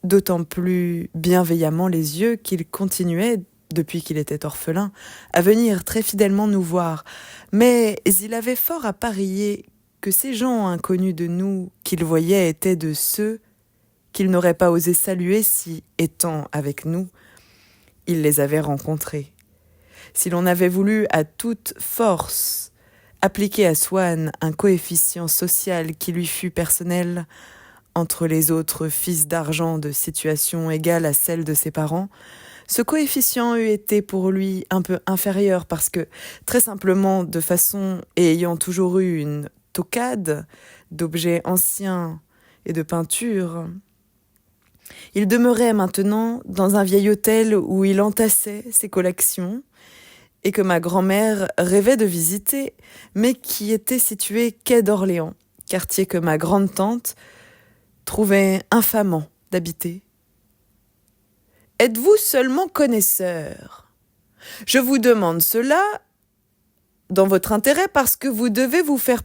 d'autant plus bienveillamment les yeux qu'il continuait, depuis qu'il était orphelin, à venir très fidèlement nous voir. Mais il avait fort à parier que ces gens inconnus de nous qu'il voyait étaient de ceux qu'il n'aurait pas osé saluer si, étant avec nous, il les avait rencontrés. Si l'on avait voulu à toute force appliquer à Swann un coefficient social qui lui fût personnel, entre les autres fils d'argent de situation égale à celle de ses parents, ce coefficient eût été pour lui un peu inférieur parce que, très simplement, de façon et ayant toujours eu une toquade d'objets anciens et de peintures, il demeurait maintenant dans un vieil hôtel où il entassait ses collections et que ma grand-mère rêvait de visiter, mais qui était situé quai d'Orléans, quartier que ma grande-tante trouvait infamant d'habiter. Êtes-vous seulement connaisseur ? Je vous demande cela dans votre intérêt parce que vous devez vous faire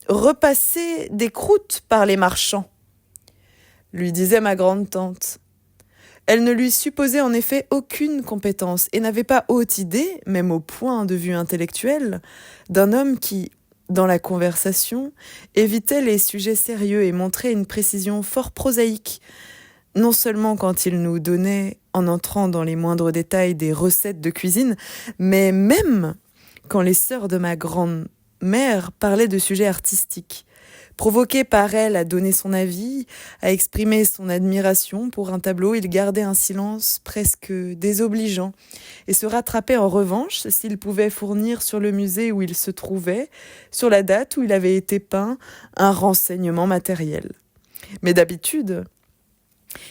repasser des croûtes par les marchands, lui disait ma grande-tante. Elle ne lui supposait en effet aucune compétence et n'avait pas haute idée, même au point de vue intellectuel, d'un homme qui, dans la conversation, évitait les sujets sérieux et montrait une précision fort prosaïque, non seulement quand il nous donnait, en entrant dans les moindres détails, des recettes de cuisine, mais même quand les sœurs de ma grand-mère parlaient de sujets artistiques. Provoqué par elle à donner son avis, à exprimer son admiration pour un tableau, il gardait un silence presque désobligeant et se rattrapait en revanche s'il pouvait fournir sur le musée où il se trouvait, sur la date où il avait été peint, un renseignement matériel. Mais d'habitude,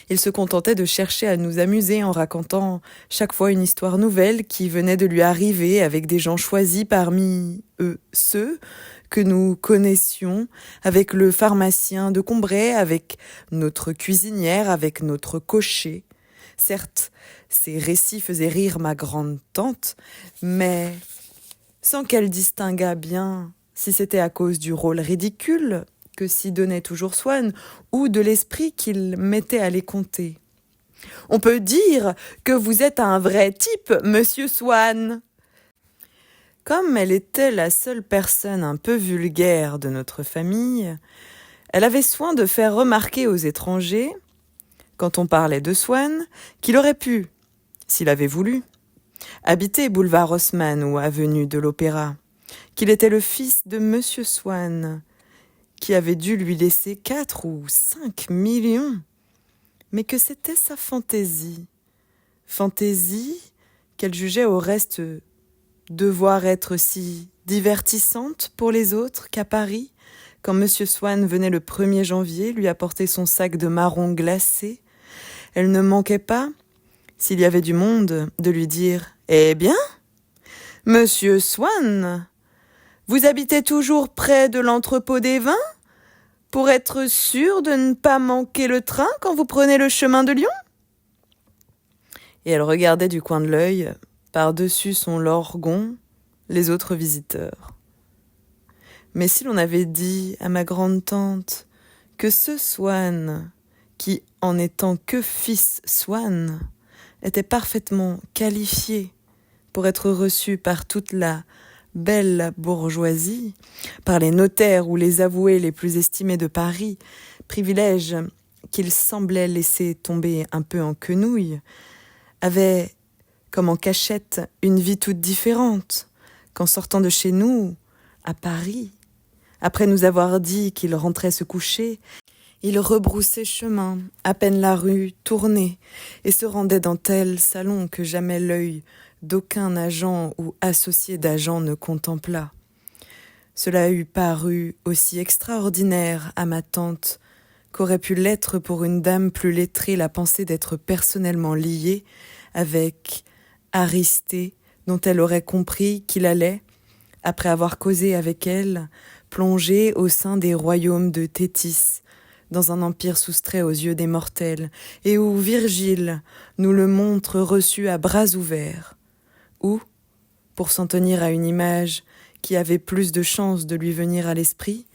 il se contentait de chercher à nous amuser en racontant chaque fois une histoire nouvelle qui venait de lui arriver avec des gens choisis parmi eux, ceux que nous connaissions, avec le pharmacien de Combray, avec notre cuisinière, avec notre cocher. Certes, ces récits faisaient rire ma grande-tante, mais sans qu'elle distinguât bien si c'était à cause du rôle ridicule que s'y donnait toujours Swann, ou de l'esprit qu'il mettait à les conter. « On peut dire que vous êtes un vrai type, monsieur Swann !» Comme elle était la seule personne un peu vulgaire de notre famille, elle avait soin de faire remarquer aux étrangers, quand on parlait de Swann, qu'il aurait pu, s'il avait voulu, habiter boulevard Haussmann ou avenue de l'Opéra, qu'il était le fils de monsieur Swann, qui avait dû lui laisser 4 ou 5 millions, mais que c'était sa fantaisie qu'elle jugeait au reste devoir être si divertissante pour les autres qu'à Paris, quand monsieur Swann venait le 1er janvier lui apporter son sac de marrons glacés, elle ne manquait pas, s'il y avait du monde, de lui dire « Eh bien, monsieur Swann, vous habitez toujours près de l'entrepôt des vins pour être sûr de ne pas manquer le train quand vous prenez le chemin de Lyon ?» Et elle regardait du coin de l'œil, par-dessus son lorgon, les autres visiteurs. Mais si l'on avait dit à ma grande-tante que ce Swann, qui, en étant que fils Swann, était parfaitement qualifié pour être reçu par toute la belle bourgeoisie, par les notaires ou les avoués les plus estimés de Paris, privilège qu'il semblait laisser tomber un peu en quenouille, avait, comme en cachette, une vie toute différente, qu'en sortant de chez nous, à Paris, après nous avoir dit qu'il rentrait se coucher, il rebroussait chemin, à peine la rue tournée, et se rendait dans tel salon que jamais l'œil d'aucun agent ou associé d'agent ne contempla. Cela eût paru aussi extraordinaire à ma tante qu'aurait pu l'être pour une dame plus lettrée la pensée d'être personnellement liée avec Aristée, dont elle aurait compris qu'il allait, après avoir causé avec elle, plonger au sein des royaumes de Thétis, dans un empire soustrait aux yeux des mortels, et où Virgile nous le montre reçu à bras ouverts, ou, pour s'en tenir à une image qui avait plus de chances de lui venir à l'esprit,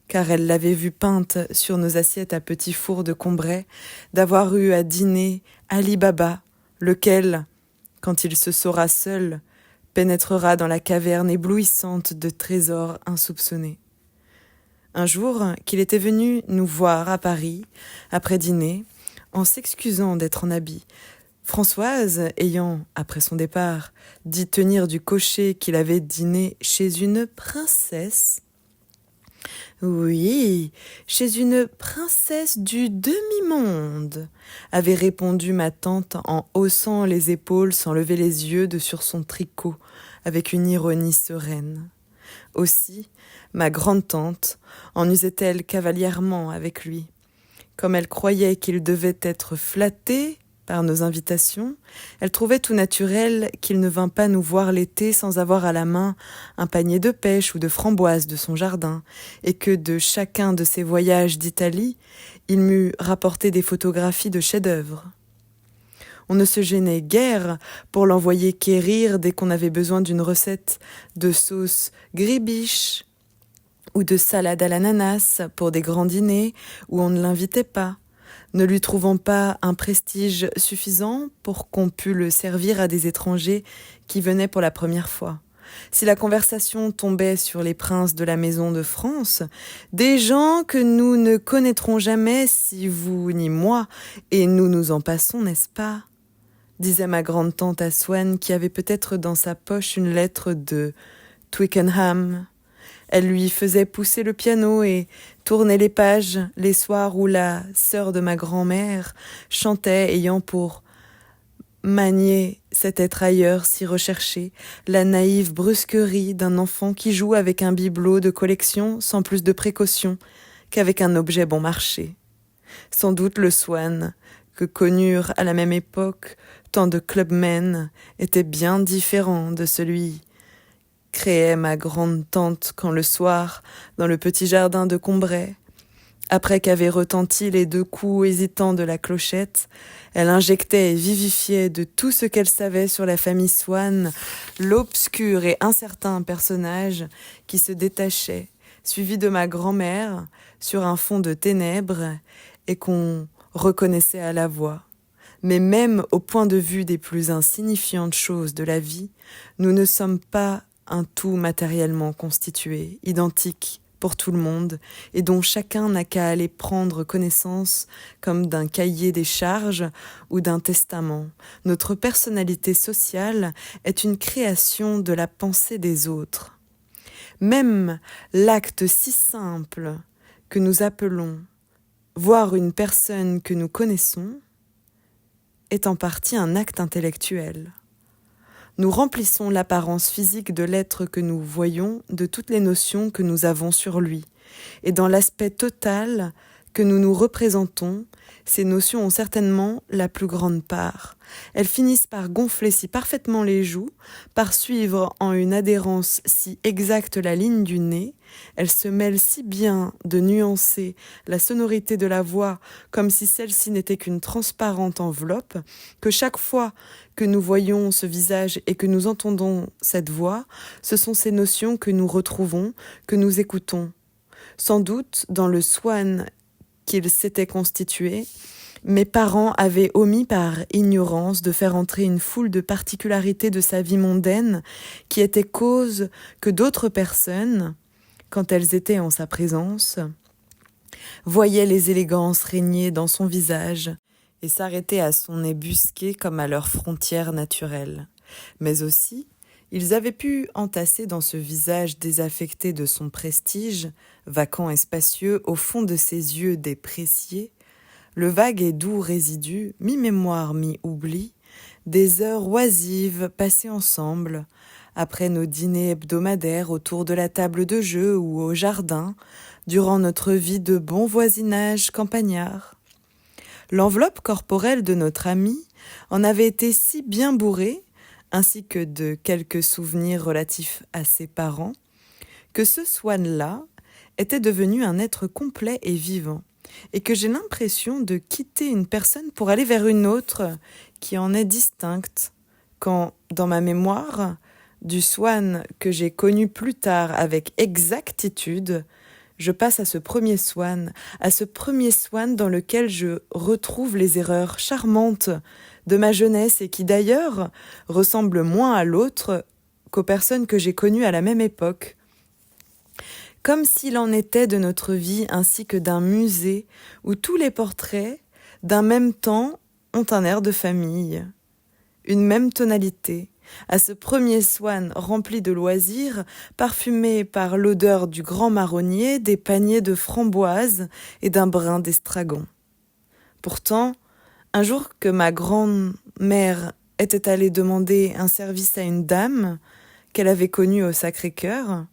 car elle l'avait vue peinte sur nos assiettes à petits fours de Combray, d'avoir eu à dîner Ali Baba, lequel, quand il se saura seul, pénétrera dans la caverne éblouissante de trésors insoupçonnés. Un jour qu'il était venu nous voir à Paris, après dîner, en s'excusant d'être en habit, Françoise, ayant, après son départ, dit tenir du cocher qu'il avait dîné chez une princesse. Oui, chez une princesse du demi-monde, avait répondu ma tante en haussant les épaules sans lever les yeux de sur son tricot, avec une ironie sereine. Aussi, ma grande-tante en usait-elle cavalièrement avec lui. Comme elle croyait qu'il devait être flatté par nos invitations, elle trouvait tout naturel qu'il ne vînt pas nous voir l'été sans avoir à la main un panier de pêche ou de framboises de son jardin, et que de chacun de ses voyages d'Italie, il m'eût rapporté des photographies de chefs-d'œuvre. On ne se gênait guère pour l'envoyer quérir dès qu'on avait besoin d'une recette de sauce gribiche ou de salade à l'ananas pour des grands dîners où on ne l'invitait pas, ne lui trouvant pas un prestige suffisant pour qu'on pût le servir à des étrangers qui venaient pour la première fois. Si la conversation tombait sur les princes de la maison de France, des gens que nous ne connaîtrons jamais, si vous ni moi, et nous nous en passons, n'est-ce pas ? Disait ma grande-tante à Swann, qui avait peut-être dans sa poche une lettre de Twickenham. Elle lui faisait pousser le piano et tourner les pages les soirs où la sœur de ma grand-mère chantait, ayant pour manier cet être ailleurs si recherché, la naïve brusquerie d'un enfant qui joue avec un bibelot de collection sans plus de précaution qu'avec un objet bon marché. Sans doute le Swann, que connurent à la même époque tant de clubmen, était bien différent de celui créait ma grande-tante quand le soir, dans le petit jardin de Combray, après qu'avaient retenti les 2 coups hésitants de la clochette, elle injectait et vivifiait de tout ce qu'elle savait sur la famille Swann l'obscur et incertain personnage qui se détachait, suivi de ma grand-mère, sur un fond de ténèbres et qu'on reconnaissait à la voix. Mais même au point de vue des plus insignifiantes choses de la vie, nous ne sommes pas un tout matériellement constitué, identique pour tout le monde, et dont chacun n'a qu'à aller prendre connaissance comme d'un cahier des charges ou d'un testament. Notre personnalité sociale est une création de la pensée des autres. Même l'acte si simple que nous appelons voir une personne que nous connaissons est en partie un acte intellectuel. Nous remplissons l'apparence physique de l'être que nous voyons de toutes les notions que nous avons sur lui. Et dans l'aspect total que nous nous représentons, ces notions ont certainement la plus grande part. Elles finissent par gonfler si parfaitement les joues, par suivre en une adhérence si exacte la ligne du nez, elles se mêlent si bien de nuancer la sonorité de la voix comme si celle-ci n'était qu'une transparente enveloppe, que chaque fois que nous voyons ce visage et que nous entendons cette voix, ce sont ces notions que nous retrouvons, que nous écoutons. Sans doute, dans le Swann qu'il s'était constitué, mes parents avaient omis par ignorance de faire entrer une foule de particularités de sa vie mondaine qui étaient cause que d'autres personnes, quand elles étaient en sa présence, voyaient les élégances régner dans son visage et s'arrêter à son nez busqué comme à leur frontière naturelle. Mais aussi, ils avaient pu entasser dans ce visage désaffecté de son prestige, vacant et spacieux, au fond de ses yeux dépréciés, le vague et doux résidu, mi-mémoire, mi-oubli, des heures oisives passées ensemble, après nos dîners hebdomadaires autour de la table de jeu ou au jardin, durant notre vie de bon voisinage campagnard. L'enveloppe corporelle de notre ami en avait été si bien bourrée, ainsi que de quelques souvenirs relatifs à ses parents, que ce Swann-là était devenu un être complet et vivant, et que j'ai l'impression de quitter une personne pour aller vers une autre qui en est distincte, quand, dans ma mémoire, du Swann que j'ai connu plus tard avec exactitude, je passe à ce premier Swann dans lequel je retrouve les erreurs charmantes de ma jeunesse et qui d'ailleurs ressemble moins à l'autre qu'aux personnes que j'ai connues à la même époque. Comme s'il en était de notre vie ainsi que d'un musée où tous les portraits, d'un même temps, ont un air de famille, une même tonalité, à ce premier Swann rempli de loisirs, parfumé par l'odeur du grand marronnier, des paniers de framboises et d'un brin d'estragon. Pourtant, un jour que ma grand-mère était allée demander un service à une dame qu'elle avait connue au Sacré-Cœur,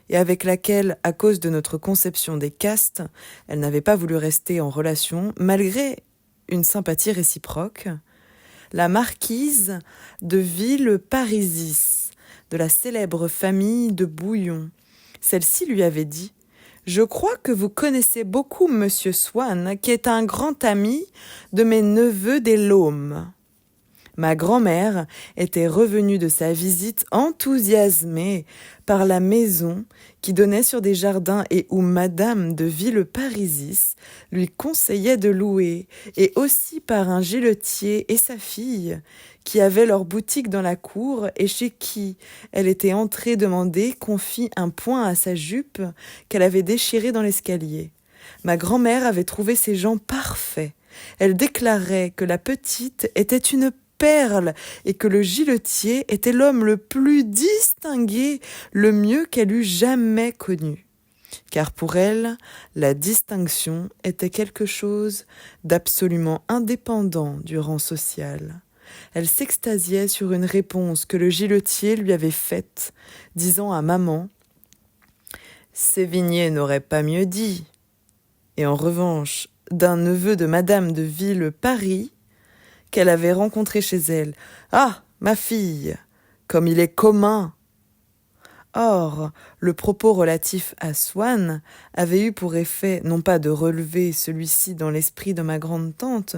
et avec laquelle, à cause de notre conception des castes, elle n'avait pas voulu rester en relation, malgré une sympathie réciproque, la marquise de Villeparisis, de la célèbre famille de Bouillon. Celle-ci lui avait dit « Je crois que vous connaissez beaucoup Monsieur Swann, qui est un grand ami de mes neveux des Laumes. » Ma grand-mère était revenue de sa visite enthousiasmée par la maison qui donnait sur des jardins et où Madame de Villeparisis lui conseillait de louer, et aussi par un giletier et sa fille qui avaient leur boutique dans la cour et chez qui elle était entrée demander qu'on fît un point à sa jupe qu'elle avait déchirée dans l'escalier. Ma grand-mère avait trouvé ces gens parfaits. Elle déclarait que la petite était une perle et que le giletier était l'homme le plus distingué, le mieux qu'elle eût jamais connu. Car pour elle, la distinction était quelque chose d'absolument indépendant du rang social. Elle s'extasiait sur une réponse que le giletier lui avait faite, disant à maman « Sévigné n'aurait pas mieux dit ». Et en revanche, d'un neveu de Madame de Villeparisis, qu'elle avait rencontré chez elle. « Ah, ma fille, comme il est commun !» Or, le propos relatif à Swann avait eu pour effet non pas de relever celui-ci dans l'esprit de ma grande-tante,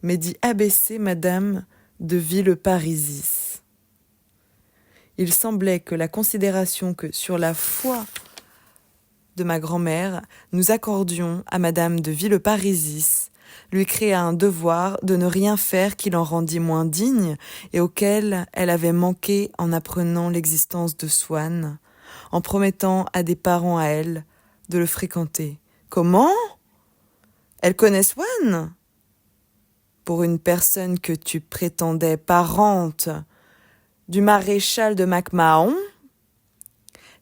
mais d'y abaisser Madame de Villeparisis. Il semblait que la considération que, sur la foi de ma grand-mère, nous accordions à Madame de Villeparisis lui créa un devoir de ne rien faire qui l'en rendît moins digne et auquel elle avait manqué en apprenant l'existence de Swann, en promettant à des parents à elle de le fréquenter. Comment ? Elle connaît Swann ? Pour une personne que tu prétendais parente du maréchal de MacMahon ?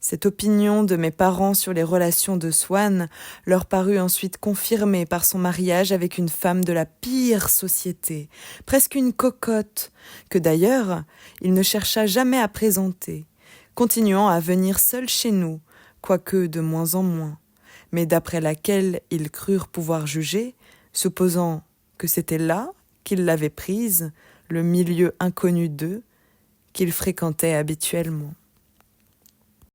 Cette opinion de mes parents sur les relations de Swann leur parut ensuite confirmée par son mariage avec une femme de la pire société, presque une cocotte, que d'ailleurs il ne chercha jamais à présenter, continuant à venir seul chez nous, quoique de moins en moins, mais d'après laquelle ils crurent pouvoir juger, supposant que c'était là qu'il l'avait prise, le milieu inconnu d'eux, qu'il fréquentait habituellement.